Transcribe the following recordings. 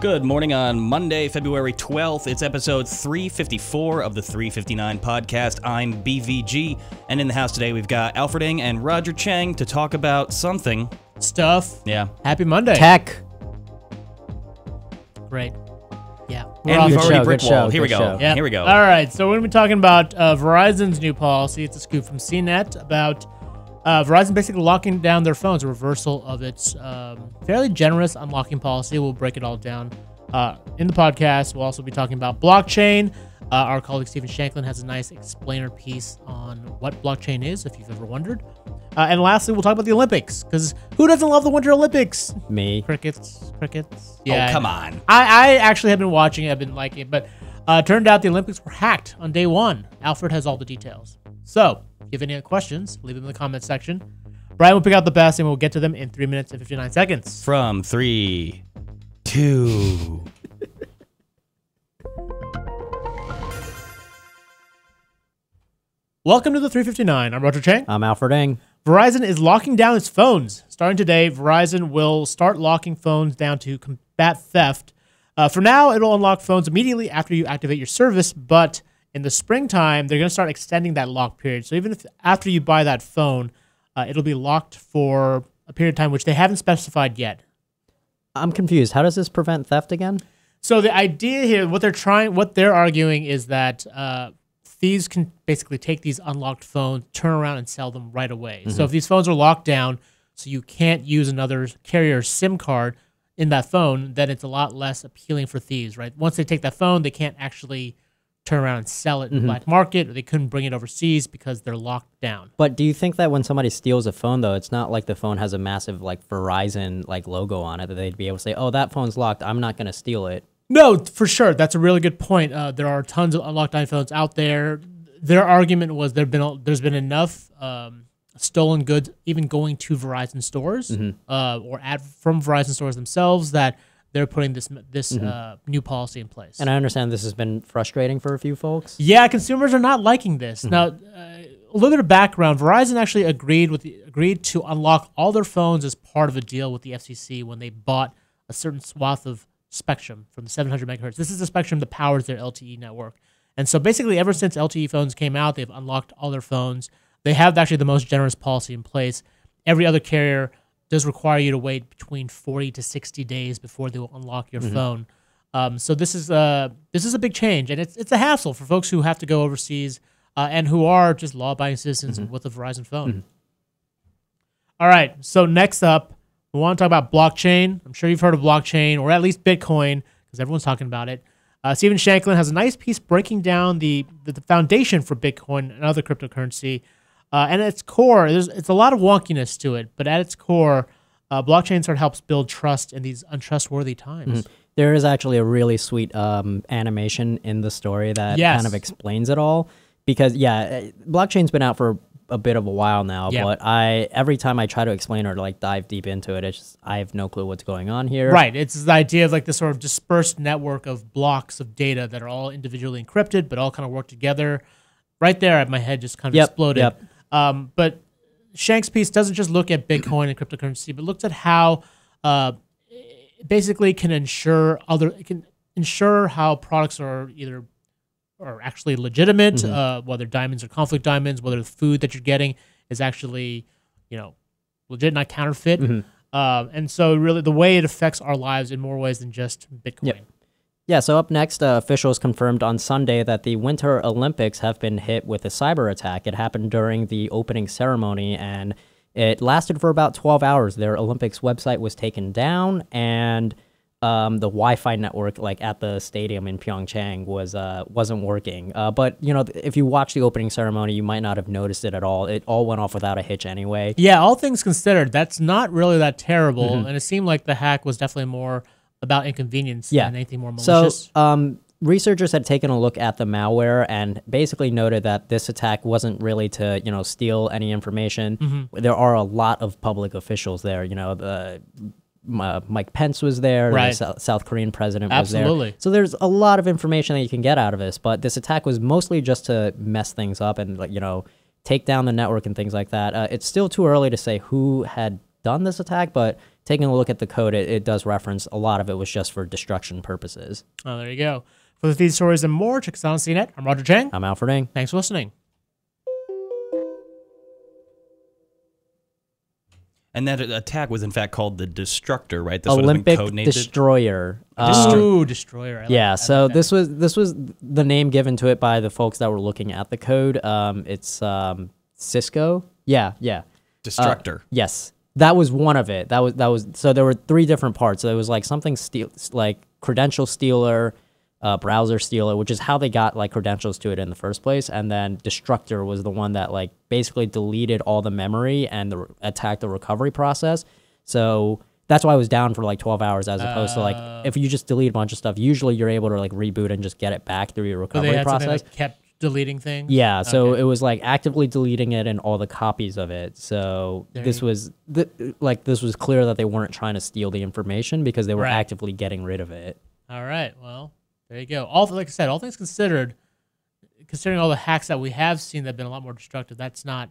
Good morning on Monday, February 12th. It's episode 354 of the 359 podcast. I'm BVG, and in the house today we've got Alfred and Roger Cheng to talk about something. Stuff. Yeah. Happy Monday. Tech. Great. Yeah. And we've already good show. Here we go. Yep. Here we go. All right. So we're going to be talking about Verizon's new policy. It's a scoop from CNET about Verizon basically locking down their phones, a reversal of its fairly generous unlocking policy. We'll break it all down in the podcast. We'll also be talking about blockchain. Our colleague Stephen Shanklin has a nice explainer piece on what blockchain is, if you've ever wondered. And lastly, we'll talk about the Olympics, because who doesn't love the Winter Olympics? Me. Crickets. Yeah, come on. I actually have been watching it. I've been liking it, but turned out the Olympics were hacked on day one. Alfred has all the details. So, if you have any questions, leave them in the comments section. Brian will pick out the best, and we'll get to them in 3 minutes and 59 seconds. From 3, 2... Welcome to the 359. I'm Roger Cheng. I'm Alfred Ng. Verizon is locking down its phones. Starting today, Verizon will start locking phones down to combat theft. For now, it'll unlock phones immediately after you activate your service, but in the springtime, they're going to start extending that lock period. So even if after you buy that phone, it'll be locked for a period of time, which they haven't specified yet. I'm confused. How does this prevent theft again? So the idea here, what they're arguing is that thieves can basically take these unlocked phones, turn around and sell them right away. So if these phones are locked down, so you can't use another carrier's SIM card in that phone, then it's a lot less appealing for thieves, right? Once they take that phone, they can't actually turn around and sell it in the black market, or they couldn't bring it overseas because they're locked down. But do you think that when somebody steals a phone, though, it's not like the phone has a massive like Verizon like logo on it that they'd be able to say, oh, that phone's locked, I'm not going to steal it? No, for sure. That's a really good point. There are tons of unlocked iPhones out there. Their argument was there's been enough stolen goods even going to Verizon stores or from Verizon stores themselves that they're putting this new policy in place. And I understand this has been frustrating for a few folks. Yeah, consumers are not liking this. Now, a little bit of background: Verizon actually agreed to unlock all their phones as part of a deal with the FCC when they bought a certain swath of spectrum from the 700 megahertz. This is the spectrum that powers their LTE network. And so basically ever since LTE phones came out, they've unlocked all their phones. They have actually the most generous policy in place. Every other carrier does require you to wait between 40 to 60 days before they will unlock your phone. So this is a big change, and it's a hassle for folks who have to go overseas and who are just law-abiding citizens with a Verizon phone. All right, so next up, we want to talk about blockchain. I'm sure you've heard of blockchain, or at least Bitcoin, because everyone's talking about it. Stephen Shanklin has a nice piece breaking down the foundation for Bitcoin and other cryptocurrency. And at its core, it's a lot of wonkiness to it, but at its core, blockchain sort of helps build trust in these untrustworthy times. There is actually a really sweet animation in the story that kind of explains it all. Because, blockchain's been out for a bit of a while now, but every time I try to explain or like dive deep into it, it's just, I have no clue what's going on here. Right. It's the idea of like this sort of dispersed network of blocks of data that are all individually encrypted, but all kind of work together. Right there, my head just kind of exploded. But Shank's piece doesn't just look at Bitcoin and cryptocurrency, but looks at how basically it can ensure how products are actually legitimate, whether diamonds are conflict diamonds, whether the food that you're getting is actually, legit, not counterfeit. And so really the way it affects our lives in more ways than just Bitcoin. Yeah, so up next, officials confirmed on Sunday that the Winter Olympics have been hit with a cyber attack. It happened during the opening ceremony, and it lasted for about 12 hours. Their Olympics website was taken down, and the Wi-Fi network, like at the stadium in Pyeongchang, wasn't working. But if you watch the opening ceremony, you might not have noticed it at all. It all went off without a hitch anyway. Yeah, all things considered, that's not really that terrible, and it seemed like the hack was definitely more about inconvenience than anything more malicious. So researchers had taken a look at the malware and basically noted that this attack wasn't really to steal any information. There are a lot of public officials there. Mike Pence was there. Right. The South Korean president was Absolutely. there. So there's a lot of information that you can get out of this, but this attack was mostly just to mess things up and take down the network and things like that. It's still too early to say who had done this attack, but taking a look at the code, it does reference a lot of it was just for destruction purposes. Oh, there you go. For these stories and more, check us out on CNET. I'm Roger Cheng. I'm Alfred. Thanks for listening. And that attack was in fact called the Destructor, right? That's Olympic what it's been codenamed. Destroyer. Ooh, Destroyer. Yeah, so this was the name given to it by the folks that were looking at the code. It's Cisco. Yeah. Destructor. Yes, that was one of it. That was. So there were 3 different parts. So it was like something like credential stealer, browser stealer, which is how they got like credentials to it in the first place. And then Destructor was the one that like basically deleted all the memory and attacked the recovery process. So that's why I was down for like 12 hours as opposed to like if you just delete a bunch of stuff, usually you're able to like reboot and just get it back through your recovery process. That kept deleting things? Yeah, so it was like actively deleting it and all the copies of it. So this was clear that they weren't trying to steal the information because they were actively getting rid of it. All right, well, there you go. Like I said, all things considered, considering all the hacks that we have seen that have been a lot more destructive, that's not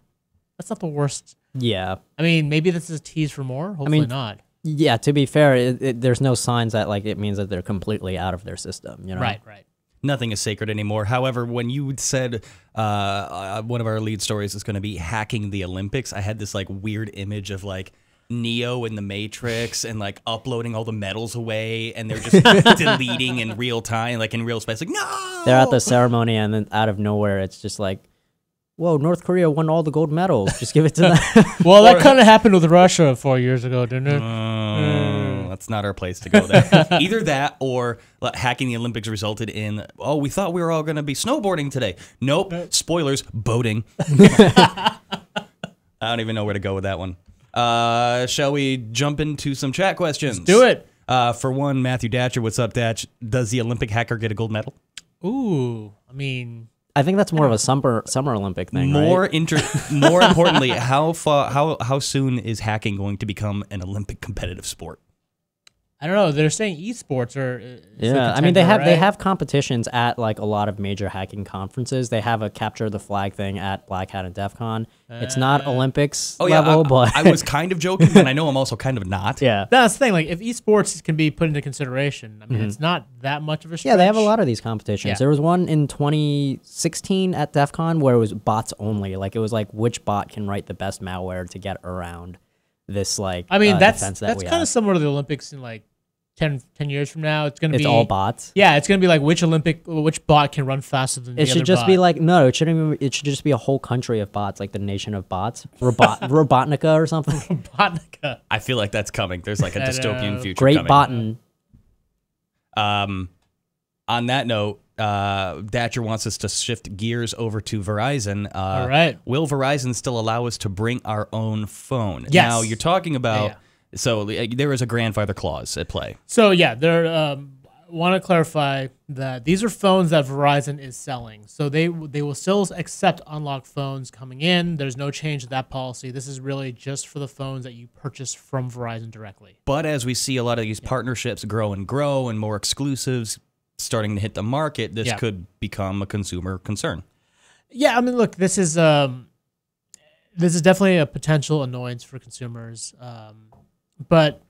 the worst. Yeah. I mean, maybe this is a tease for more. Hopefully not. Yeah, to be fair, there's no signs that like it means that they're completely out of their system. You know? Right. Nothing is sacred anymore. However, when you said one of our lead stories is going to be hacking the Olympics, I had this like weird image of like Neo in the Matrix and like uploading all the medals away, and they're just deleting in real time, like in real space. Like, no! They're at the ceremony, and then out of nowhere, it's just like, whoa, North Korea won all the gold medals. Just give it to them. Well, that kind of happened with Russia 4 years ago, didn't it? That's not our place to go there. Either that or hacking the Olympics resulted in, we thought we were all going to be snowboarding today. Nope. Spoilers, boating. I don't even know where to go with that one. Shall we jump into some chat questions? Let's do it. For one, Matthew Datcher, what's up, Datch? Does the Olympic hacker get a gold medal? Ooh, I mean, I think that's more of a summer Olympic thing. More right? More importantly, how soon is hacking going to become an Olympic competitive sport? I don't know. They're saying esports are. Yeah, I mean they have competitions at like a lot of major hacking conferences. They have a capture the flag thing at Black Hat and DEF CON. It's not Olympics level, but I was kind of joking, but I know I'm also kind of not. Yeah, that's the thing. Like if esports can be put into consideration, I mean it's not that much of a stretch. Yeah, they have a lot of these competitions. Yeah. There was one in 2016 at DEF CON where it was bots only. Like it was like which bot can write the best malware to get around this like. I mean that's kind of similar to the Olympics in like 10 years from now. It's going to be all bots. Yeah, it's going to be like which bot can run faster than the other bot. It should just be like no. It shouldn't. It should just be a whole country of bots, like the nation of bots, Robotnica or something. Robotnica. I feel like that's coming. There's like a dystopian future. Great coming. bottin'. On that note, Datcher wants us to shift gears over to Verizon. All right. Will Verizon still allow us to bring our own phone? Yes. Now you're talking about. Yeah. So there is a grandfather clause at play. So yeah, they're want to clarify that these are phones that Verizon is selling. So they will still accept unlocked phones coming in. There's no change to that policy. This is really just for the phones that you purchase from Verizon directly. But as we see a lot of these partnerships grow and more exclusives starting to hit the market, this could become a consumer concern. Yeah, I mean, look, this is definitely a potential annoyance for consumers. But,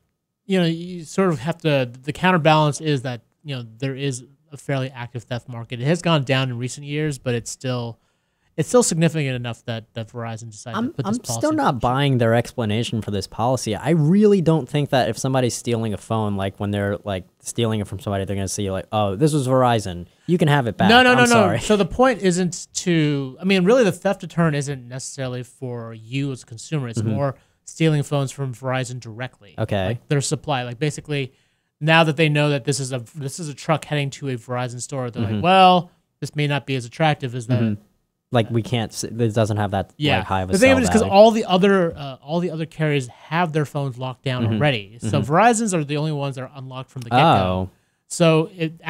you sort of have to, the counterbalance is that, there is a fairly active theft market. It has gone down in recent years, but it's still significant enough that Verizon decided to put this policy. I'm still not buying their explanation for this policy. I really don't think that if somebody's stealing a phone, like when they're like stealing it from somebody, they're going to see like, oh, this was Verizon. You can have it back. No. Sorry. So the point isn't really the theft deterrent isn't necessarily for you as a consumer. It's more stealing phones from Verizon directly. Okay. Like their supply. Like basically, now that they know that this is a truck heading to a Verizon store, they're like, well, this may not be as attractive as that. Like we can't. It doesn't have that like, high of a. The thing of it is because value. all the other carriers have their phones locked down already. So Verizon's are the only ones that are unlocked from the get go. So it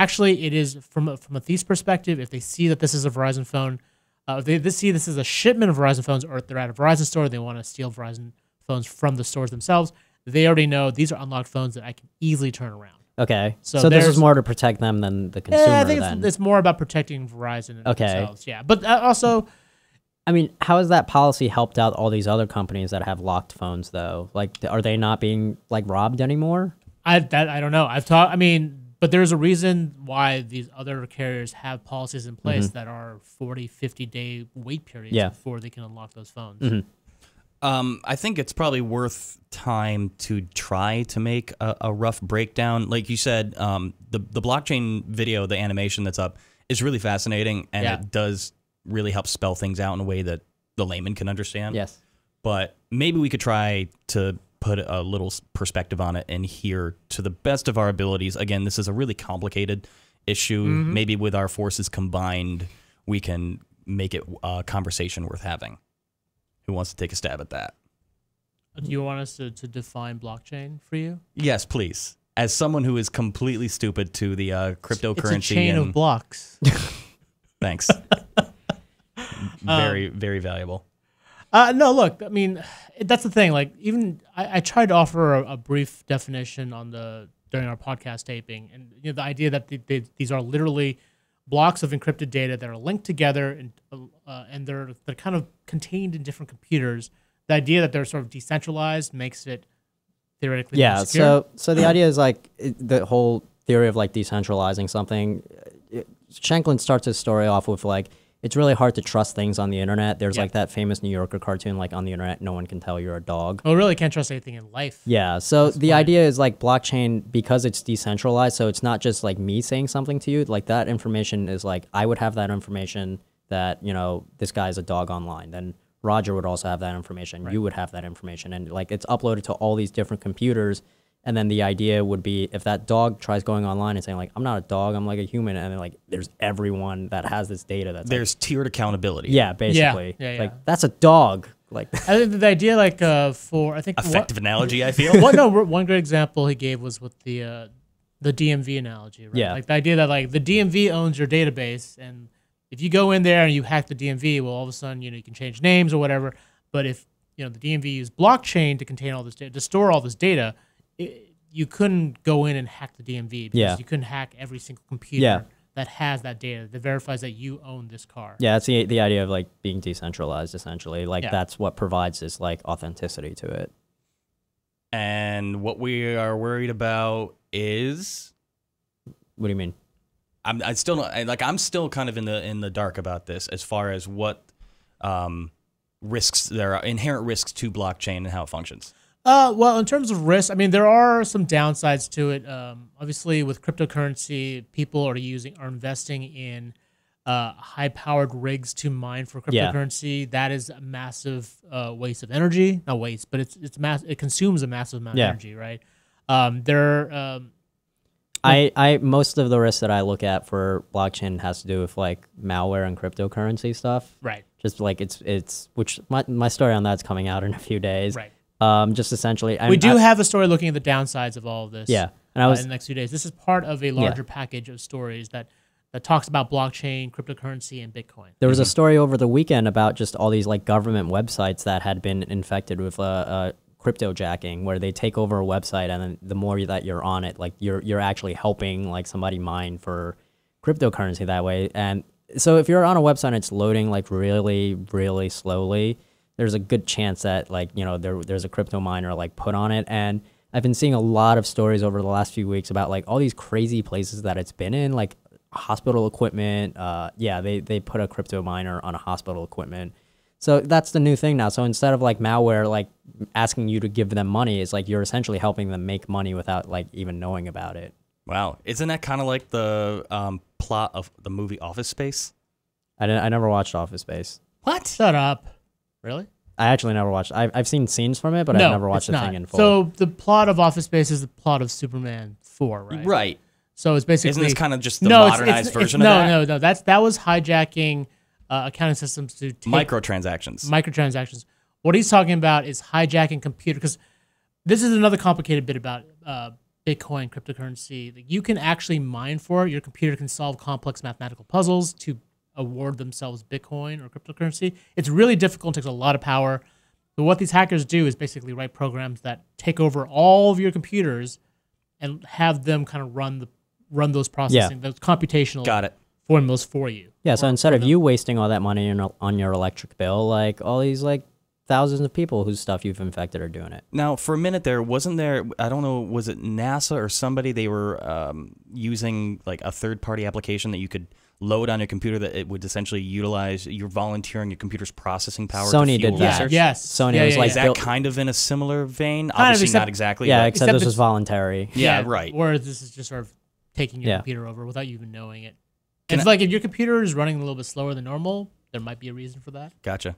is from a thief's perspective. If they see that this is a Verizon phone, if they see this is a shipment of Verizon phones, or if they're at a Verizon store, they want to steal Verizon phones from the stores themselves. They already know these are unlocked phones that I can easily turn around. Okay, so this is more to protect them than the consumer. I think it's more about protecting Verizon and themselves. Yeah, but also, I mean, how has that policy helped out all these other companies that have locked phones, though? Like, are they not being like robbed anymore? I don't know. But there's a reason why these other carriers have policies in place that are 40, 50-day wait periods before they can unlock those phones. I think it's probably worth time to try to make a rough breakdown. Like you said, the blockchain video, the animation that's up, is really fascinating, and it does really help spell things out in a way that the layman can understand. Yes. But maybe we could try to put a little perspective on it and here to the best of our abilities. Again, this is a really complicated issue. Maybe with our forces combined, we can make it a conversation worth having. Who wants to take a stab at that? Do you want us to define blockchain for you? Yes, please. As someone who is completely stupid to the cryptocurrency. It's a chain of blocks. Thanks. Very, very valuable. No, look, I mean, that's the thing. Like, even I tried to offer a brief definition during our podcast taping, and the idea that these are literally blocks of encrypted data that are linked together, and they're kind of contained in different computers. The idea that they're sort of decentralized makes it theoretically more secure. So the idea is like the whole theory of like decentralizing something. Shanklin starts his story off with like, it's really hard to trust things on the internet. There's like that famous New Yorker cartoon, like on the internet, no one can tell you're a dog. Oh, really can't trust anything in life. Yeah. So the idea is like blockchain, because it's decentralized, so it's not just like me saying something to you. Like that information is like, I would have that information that, this guy's a dog online. Then Roger would also have that information. Right. You would have that information. And like it's uploaded to all these different computers. And then the idea would be if that dog tries going online and saying like, I'm not a dog, I'm like a human. And then like, there's everyone that has this data. There's tiered accountability. Yeah, basically. Yeah. Like that's a dog. Like I think the idea like effective analogy, I feel. One great example he gave was with the DMV analogy, right? Yeah. Like the idea that like the DMV owns your database, and if you go in there and you hack the DMV, well, all of a sudden, you can change names or whatever. But if, the DMV used blockchain to contain all this data, to store all this data, you couldn't go in and hack the DMV because you couldn't hack every single computer that has that data that verifies that you own this car. Yeah, it's the idea of like being decentralized, essentially. Like that's what provides this like authenticity to it. And what we are worried about is, what do you mean? I'm still kind of in the dark about this as far as what risks there are, inherent risks to blockchain and how it functions. Well, in terms of risk, I mean, there are some downsides to it. Obviously, with cryptocurrency, people are investing in high-powered rigs to mine for cryptocurrency. That is a massive waste of energy. Not waste, but it consumes a massive amount of energy, right? Most of the risk that I look at for blockchain has to do with like malware and cryptocurrency stuff. Right. Just like which my story on that's coming out in a few days. Right. Just essentially, we do have a story looking at the downsides of all of this. Yeah, and in the next few days. This is part of a larger package of stories that talks about blockchain, cryptocurrency, and Bitcoin. There was a story over the weekend about just all these like government websites that had been infected with cryptojacking, where they take over a website, and then the more that you're on it, like you're actually helping like somebody mine for cryptocurrency that way. And so if you're on a website and it's loading like really, really slowly, there's a good chance that like, there's a crypto miner like put on it. And I've been seeing a lot of stories over the last few weeks about like all these crazy places that it's been in, like hospital equipment. They put a crypto miner on a hospital equipment. So that's the new thing now. So instead of like malware, like asking you to give them money, it's like you're essentially helping them make money without like even knowing about it. Wow. Isn't that kind of like the plot of the movie Office Space? I never watched Office Space. What? Shut up. Really? I actually never watched. I've seen scenes from it, but I've never watched the thing in full. So the plot of Office Space is the plot of Superman 4, right? Right. So it's basically... Isn't this kind of just the modernized version of that? No. That was hijacking accounting systems to take... Microtransactions. What he's talking about is hijacking computer... Because this is another complicated bit about Bitcoin, cryptocurrency. Like, you can actually mine for it. Your computer can solve complex mathematical puzzles to award themselves Bitcoin or cryptocurrency. It's really difficult, takes a lot of power. But what these hackers do is basically write programs that take over all of your computers and have them kind of run those processing, those computational formulas for you. Yeah, so instead of you wasting all that money on your electric bill, like all these like thousands of people whose stuff you've infected are doing it. Now, for a minute there, wasn't there, I don't know, was it NASA or somebody, they were using like a third-party application that you could load on your computer that it would essentially utilize, you're volunteering your computer's processing power Sony to fuel did that. research? Yes. Sony was like, Is that kind of in a similar vein? Kind of, Obviously except- not exactly. yeah, but except this it's- was voluntary. Yeah, right. Whereas this is just sort of taking your Yeah. computer over without you even knowing it. Can It's I- like if your computer is running a little bit slower than normal, there might be a reason for that. Gotcha.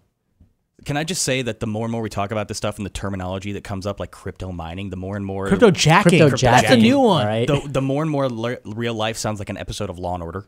Can I just say that the more and more we talk about this stuff and the terminology that comes up, like crypto mining, the more and more Crypto jacking. Crypto That's a new one. all right? the more and more real life sounds like an episode of Law and Order.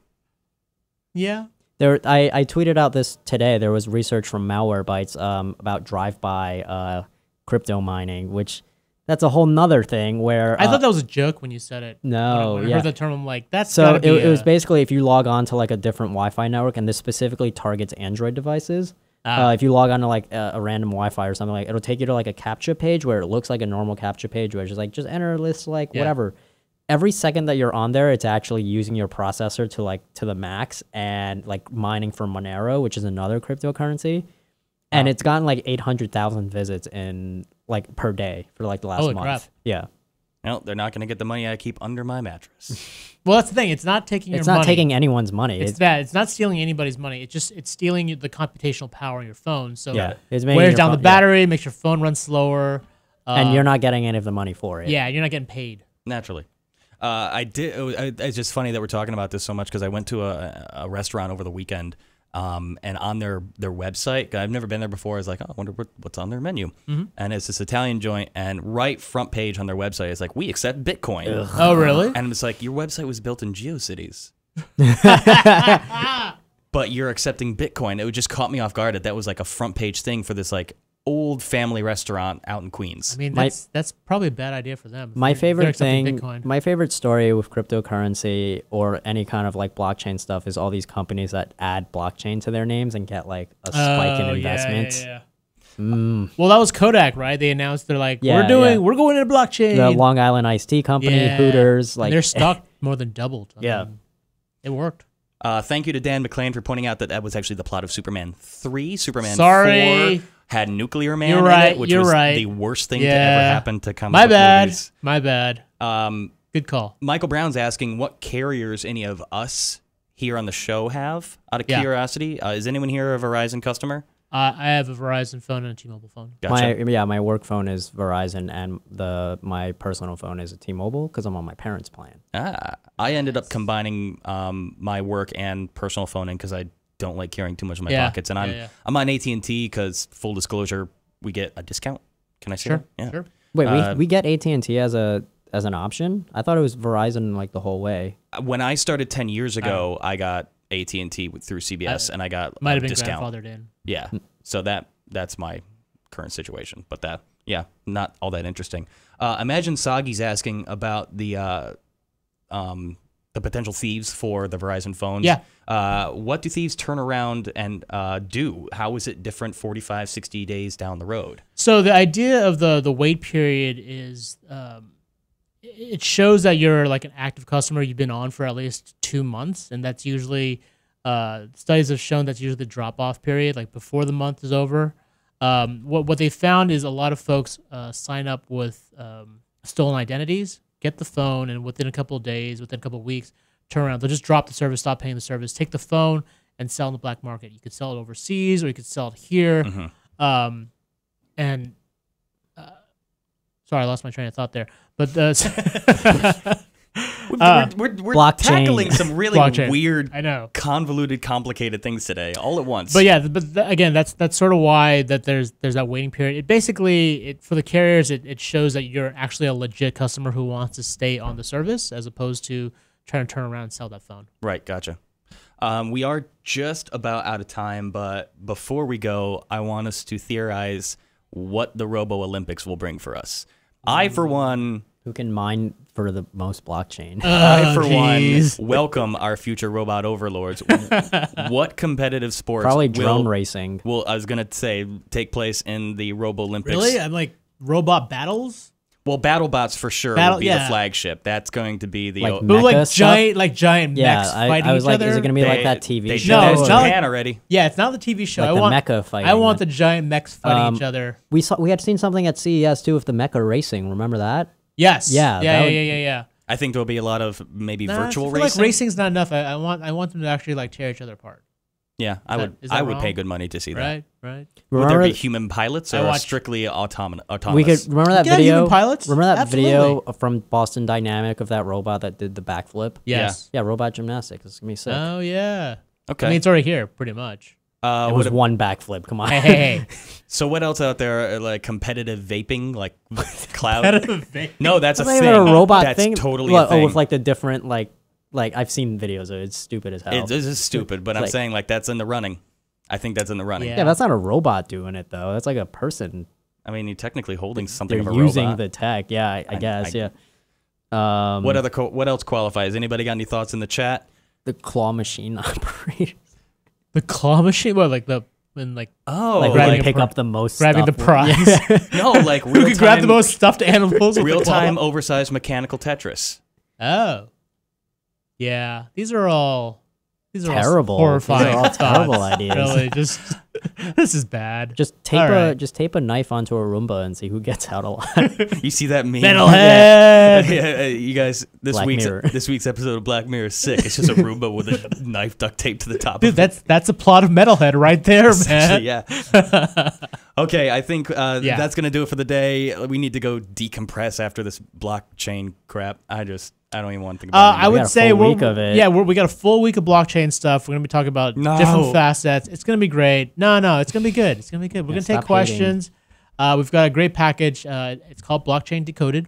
Yeah. I tweeted out this today. There was research from Malwarebytes about drive-by crypto mining, which that's a whole nother thing where... I thought that was a joke when you said it. No, When I yeah. heard that term, I'm like, that's So gotta be it was a- basically if you log on to like a different Wi-Fi network, and this specifically targets Android devices. If you log on to like a random Wi-Fi or something, like it'll take you to like a CAPTCHA page where it looks like a normal CAPTCHA page, where it's just like just enter this like Yeah. whatever. Every second that you're on there, it's actually using your processor to the max and like mining for Monero, which is another cryptocurrency. And it's gotten like 800,000 visits in like per day for like the last Holy month. crap. Yeah. No, they're not going to get the money I keep under my mattress. Well, that's the thing. It's not taking your It's money. not taking anyone's money. It's that. It's not stealing anybody's money. It's stealing the computational power on your phone. So Yeah, it's it making wears your down phone- the battery, makes your phone run slower. and you're not getting any of the money for it. Yeah, you're not getting paid. Naturally. I did. It's just funny that we're talking about this so much because I went to a restaurant over the weekend, and on their website, I've never been there before. I was like, oh, I wonder what's on their menu. And it's this Italian joint, and right front page on their website is like, we accept Bitcoin. Oh, really? And it's like, your website was built in GeoCities. But you're accepting Bitcoin. It just caught me off guard that was like a front page thing for this like old family restaurant out in Queens. I mean, My- that's probably a bad idea for them. My They're favorite accepting thing, Bitcoin. my favorite story with cryptocurrency or any kind of like blockchain stuff is all these companies that add blockchain to their names and get like a spike in Oh, investments. Yeah. Well, that was Kodak, right? They announced they're like, Yeah, we're going into blockchain. The Long Island Iced Tea Company, Yeah. Hooters, And like their stock more than doubled. I Yeah. mean, it worked. Thank you to Dan McClain for pointing out that was actually the plot of Superman 3. Superman Sorry. 4 had Nuclear Man You're in right, it, which you're was right. the worst thing to Yeah. ever happen to comic My book bad. movies. My bad. Good call. Michael Brown's asking what carriers any of us here on the show have, out of Yeah. curiosity. Is anyone here a Verizon customer? I have a Verizon phone and a T-Mobile phone. Gotcha. my work phone is Verizon and my personal phone is a T-Mobile because I'm on my parents' plan. I ended up combining my work and personal phone in because I don't like carrying too much in my Yeah. pockets, and Yeah. I'm on AT&T because full disclosure, we get a discount. Can I say Sure. that? Yeah. Sure. Wait, we get AT&T as an option? I thought it was Verizon like the whole way. When I started 10 years ago, I got AT&T through CBS, and I got Might a have been discount. grandfathered in. Yeah. So that's my current situation. But not all that interesting. Imagine Sagi's asking about the potential thieves for the Verizon phones. Yeah. What do thieves turn around and do? How is it different 45, 60 days down the road? So the idea of the wait period is it shows that you're like an active customer. You've been on for at least 2 months, and that's usually studies have shown that's usually the drop-off period, like before the month is over. What they found is a lot of folks sign up with stolen identities, get the phone, and within a couple of days, within a couple of weeks, turn around. They'll just drop the service, stop paying the service, take the phone, and sell in the black market. You could sell it overseas, or you could sell it here. Sorry, I lost my train of thought there. But We're Blockchain. tackling some really Blockchain. weird, I know. convoluted, complicated things today, all at once. But yeah, again, that's sort of why that there's that waiting period. It basically for the carriers, it shows that you're actually a legit customer who wants to stay on the service as opposed to trying to turn around and sell that phone. Right, gotcha. We are just about out of time, but before we go, I want us to theorize what the Robo Olympics will bring for us. I, for one, Who can mine for the most blockchain? one, welcome our future robot overlords. What competitive sports Probably drone racing. will, I was going to say, take place in the Robo Olympics? Really? I'm like robot battles. Well, BattleBots for sure Battle- will be yeah. the flagship. That's going to be the Like But like Mecha stuff? giant Yeah, mechs fighting I was each like, other. is it gonna be like They- that TV they show? did that in No, it's not Japan already. Yeah, it's not the TV show. Like I the want mecha fighting. I want the giant mechs fighting each other. We had seen something at CES too with the mecha racing. Remember that? Yes. Yeah, Yeah. that would- Yeah. I think there'll be a lot of maybe Nah, virtual I feel racing. Like racing's not enough. I want them to actually like tear each other apart. Yeah, I would. is that I would pay wrong? good money to see that. Right. Right. Would there Remember be human pilots I or watched- strictly autonomous? we could remember that You can have video. human pilots? Remember that video Absolutely. from Boston Dynamic of that robot that did the backflip? Yes. Yeah, robot gymnastics. It's gonna be sick. Oh yeah. Okay. I mean, it's already here, pretty much. it was one backflip. Come on. Hey. So what else out there? Like competitive vaping, like cloud. Hey. No, that's a It's not thing. even a robot That's thing. totally Well, a thing. with like the different like I've seen videos of it. It's stupid as hell. It is stupid, but I'm like- saying like that's in the running. I think that's in the running. Yeah. Yeah, that's not a robot doing it though. That's like a person. I mean, you're technically holding something They're of a using robot. the tech. Yeah, I guess. I- yeah. What else qualifies? Anybody got any thoughts in the chat? The claw machine operator. The claw machine. What like the when like Oh, Like, grabbing like a pick pri- up the most. grabbing the stuff. prize. no, like Who real could grab the time, most stuffed animals? With real the claw? time oversized mechanical Tetris. Oh. Yeah. These are all Terrible. all horrifying. These are all thoughts. terrible ideas. Really, just this is bad. Just tape All right. just tape a knife onto a Roomba and see who gets out alive. You see that meme? Metalhead. Yeah, you guys, Black Mirror. this week's episode of Black Mirror is sick. It's just a Roomba with a knife duct taped to the top. Dude, of it. that's a plot of Metalhead right there, man. Yeah. Okay, I think that's gonna do it for the day. We need to go decompress after this blockchain crap. I don't even want to think about it. I anymore. would got a say full week of it. Yeah, we got a full week of blockchain stuff. We're gonna be talking about No. different facets. It's gonna be great. No, it's gonna be good. It's gonna be good. We're gonna take stop questions. We've got a great package. It's called Blockchain Decoded.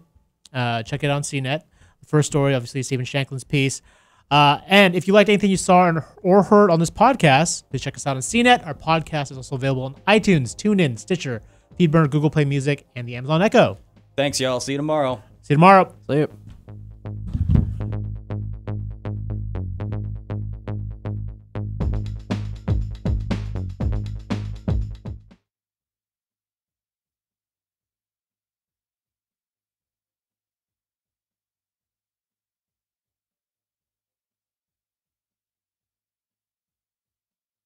Check it out on CNET. The first story, obviously, Stephen Shanklin's piece. And if you liked anything you saw or heard on this podcast, please check us out on CNET. Our podcast is also available on iTunes, TuneIn, Stitcher, Feedburner, Google Play Music, and the Amazon Echo. Thanks, y'all. See you tomorrow. See you tomorrow. See ya.